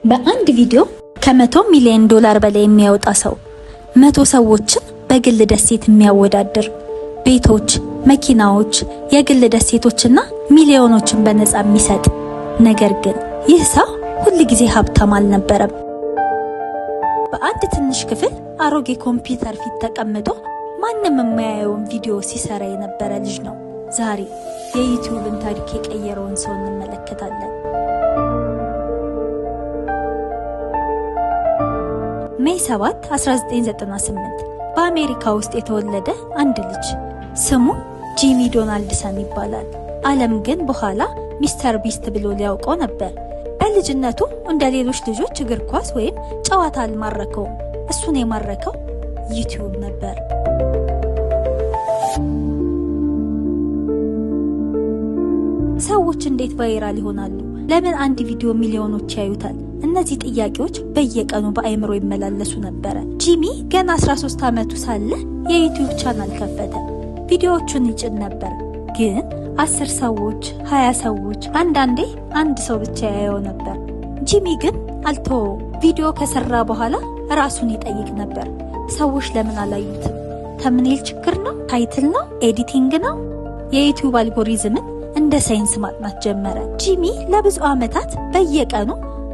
በአንድ ቪዲዮ ከ100 ሚሊዮን ዶላር በላይ የሚያወጣ ሰው 100 ሰዎችን በግል ደሴት የሚያወዳድር ቤቶች፣ መኪናዎች፣ የግል ደሴቶችና ሚሊዮኖችን በነፃ የሚሰጥ ነገር ግን ይህ ሰው ሁሉ ጊዜ ሀብታም አልነበረም። በአንድ ትንሽ ክፍል አሮጌ ኮምፒውተር ፊት ተቀምጦ ማንም የማያየውን ቪዲዮ ሲሰራ የነበረ ልጅ ነው። ዛሬ የዩቲዩብን ታሪክ የቀየረውን ሰው እንመለከታለን። ሜይ 7 1998 በአሜሪካ ውስጥ የተወለደ አንድ ልጅ ስሙ ጂሚ ዶናልድሰን ይባላል። ዓለም ግን በኋላ ሚስተር ቢስት ብሎ ሊያውቀው ነበር። በልጅነቱ እንደ ሌሎች ልጆች እግር ኳስ ወይም ጨዋታ አልማረከውም። እሱን የማረከው ዩቲዩብ ነበር። ሰዎች እንዴት ቫይራል ይሆናሉ? ለምን አንድ ቪዲዮ ሚሊዮኖች ያዩታል? እነዚህ ጥያቄዎች በየቀኑ በአይምሮ ይመላለሱ ነበር። ጂሚ ገና 13 ዓመቱ ሳለ የዩቲዩብ ቻናል ከፈተ። ቪዲዮዎቹን ይጭን ነበር፣ ግን 10 ሰዎች፣ 20 ሰዎች፣ አንዳንዴ አንድ ሰው ብቻ ያየው ነበር። ጂሚ ግን አልተወው። ቪዲዮ ከሰራ በኋላ ራሱን ይጠይቅ ነበር፣ ሰዎች ለምን አላዩትም? ተምኔል ችግር ነው? ታይትል ነው? ኤዲቲንግ ነው? የዩቲዩብ አልጎሪዝምን እንደ ሳይንስ ማጥናት ጀመረ። ጂሚ ለብዙ ዓመታት በየቀኑ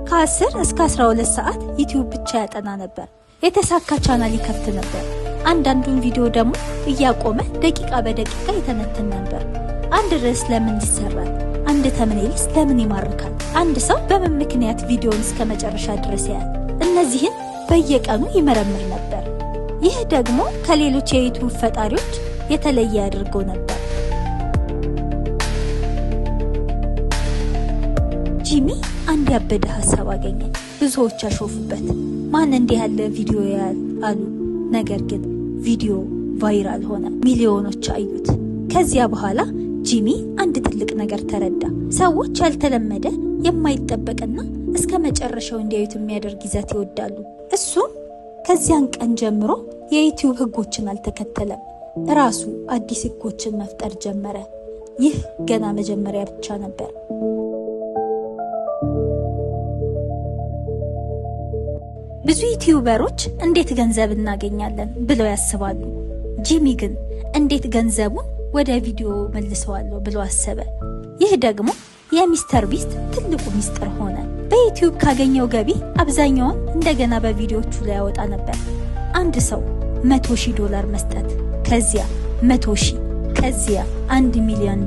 ከ10 እስከ 12 ሰዓት ዩቲዩብ ብቻ ያጠና ነበር። የተሳካ ቻናል ይከፍት ነበር። አንዳንዱን ቪዲዮ ደግሞ እያቆመ ደቂቃ በደቂቃ ይተነትን ነበር። አንድ ርዕስ ለምን ይሰራል? አንድ ተምኔልስ ለምን ይማርካል? አንድ ሰው በምን ምክንያት ቪዲዮን እስከ መጨረሻ ድረስ ያያል? እነዚህን በየቀኑ ይመረምር ነበር። ይህ ደግሞ ከሌሎች የዩቲዩብ ፈጣሪዎች የተለየ ያደርገው ነበር። ጂሚ አንድ ያበደ ሐሳብ አገኘ። ብዙዎች አሾፉበት። ማን እንዲህ ያለ ቪዲዮ ያያል አሉ። ነገር ግን ቪዲዮ ቫይራል ሆነ። ሚሊዮኖች አዩት። ከዚያ በኋላ ጂሚ አንድ ትልቅ ነገር ተረዳ። ሰዎች ያልተለመደ፣ የማይጠበቅና እስከ መጨረሻው እንዲያዩት የሚያደርግ ይዘት ይወዳሉ። እሱም ከዚያን ቀን ጀምሮ የዩቲዩብ ህጎችን አልተከተለም። ራሱ አዲስ ህጎችን መፍጠር ጀመረ። ይህ ገና መጀመሪያ ብቻ ነበር። ብዙ ዩቲዩበሮች እንዴት ገንዘብ እናገኛለን ብለው ያስባሉ። ጂሚ ግን እንዴት ገንዘቡን ወደ ቪዲዮ መልሰዋለሁ ብሎ አሰበ። ይህ ደግሞ የሚስተር ቢስት ትልቁ ሚስጥር ሆነ። በዩቲዩብ ካገኘው ገቢ አብዛኛውን እንደገና በቪዲዮቹ ላይ ያወጣ ነበር። አንድ ሰው $100,000 መስጠት፣ ከዚያ 100,000፣ ከዚያ $1 ሚሊዮን።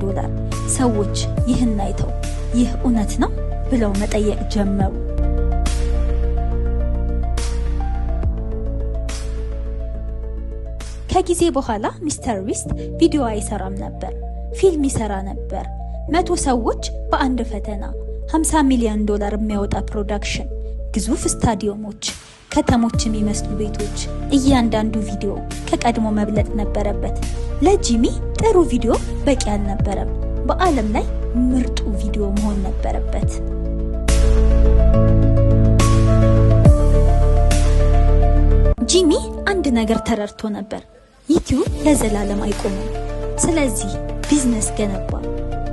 ሰዎች ይህን አይተው ይህ እውነት ነው ብለው መጠየቅ ጀመሩ። ከጊዜ በኋላ ሚስተር ቢስት ቪዲዮ አይሰራም ነበር፣ ፊልም ይሰራ ነበር። 100 ሰዎች በአንድ ፈተና፣ $50 ሚሊዮን የሚያወጣ ፕሮዳክሽን፣ ግዙፍ ስታዲየሞች፣ ከተሞች የሚመስሉ ቤቶች። እያንዳንዱ ቪዲዮ ከቀድሞ መብለጥ ነበረበት። ለጂሚ ጥሩ ቪዲዮ በቂ አልነበረም። በዓለም ላይ ምርጡ ቪዲዮ መሆን ነበረበት። ጂሚ አንድ ነገር ተረድቶ ነበር። ዩቲዩብ ለዘላለም አይቆምም። ስለዚህ ቢዝነስ ገነባ፣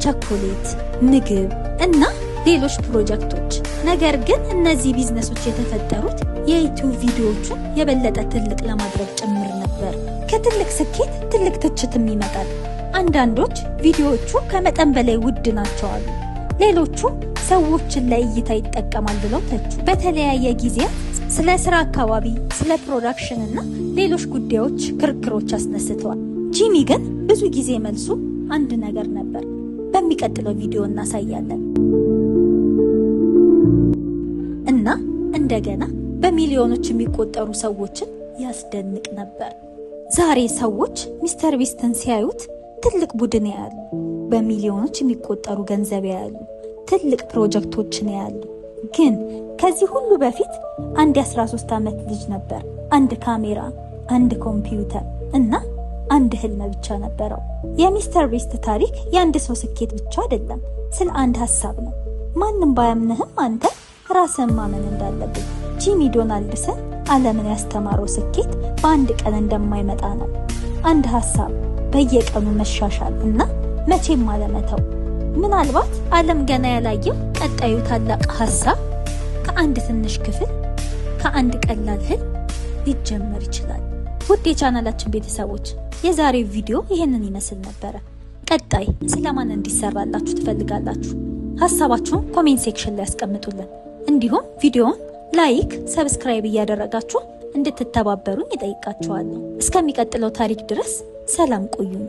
ቸኮሌት፣ ምግብ እና ሌሎች ፕሮጀክቶች። ነገር ግን እነዚህ ቢዝነሶች የተፈጠሩት የዩቲዩብ ቪዲዮዎቹን የበለጠ ትልቅ ለማድረግ ጭምር ነበር። ከትልቅ ስኬት ትልቅ ትችትም ይመጣል። አንዳንዶች ቪዲዮዎቹ ከመጠን በላይ ውድ ናቸው አሉ። ሌሎቹ ሰዎችን ለእይታ ይጠቀማል ብለው ተቹ። በተለያየ ጊዜያት ስለ ስራ አካባቢ፣ ስለ ፕሮዳክሽን እና ሌሎች ጉዳዮች ክርክሮች አስነስተዋል። ጂሚ ግን ብዙ ጊዜ መልሱ አንድ ነገር ነበር፣ በሚቀጥለው ቪዲዮ እናሳያለን። እና እንደገና በሚሊዮኖች የሚቆጠሩ ሰዎችን ያስደንቅ ነበር። ዛሬ ሰዎች ሚስተር ቢስትን ሲያዩት ትልቅ ቡድን ያያሉ፣ በሚሊዮኖች የሚቆጠሩ ገንዘብ ያያሉ፣ ትልቅ ፕሮጀክቶችን ያያሉ። ግን ከዚህ ሁሉ በፊት አንድ 13 ዓመት ልጅ ነበር። አንድ ካሜራ፣ አንድ ኮምፒውተር እና አንድ ህልም ብቻ ነበረው። የሚስተር ቢስት ታሪክ የአንድ ሰው ስኬት ብቻ አይደለም፣ ስለ አንድ ሐሳብ ነው። ማንም ባያምንህም አንተ ራስህን ማመን እንዳለብህ። ጂሚ ዶናልድሰን ዓለምን ያስተማረው ስኬት በአንድ ቀን እንደማይመጣ ነው። አንድ ሐሳብ፣ በየቀኑ መሻሻል እና መቼም አለመተው። ምናልባት ዓለም ገና ያላየው ቀጣዩ ታላቅ ሐሳብ ከአንድ ትንሽ ክፍል ከአንድ ቀላል ህልም ሊጀመር ይችላል። ውድ የቻናላችን ቤተሰቦች የዛሬው ቪዲዮ ይሄንን ይመስል ነበር። ቀጣይ ስለማን እንዲሰራላችሁ ትፈልጋላችሁ? ሐሳባችሁን ኮሜንት ሴክሽን ላይ አስቀምጡልን። እንዲሁም ቪዲዮውን ላይክ፣ ሰብስክራይብ እያደረጋችሁ እንድትተባበሩን ይጠይቃችኋለሁ። እስከሚቀጥለው ታሪክ ድረስ ሰላም ቆዩኝ።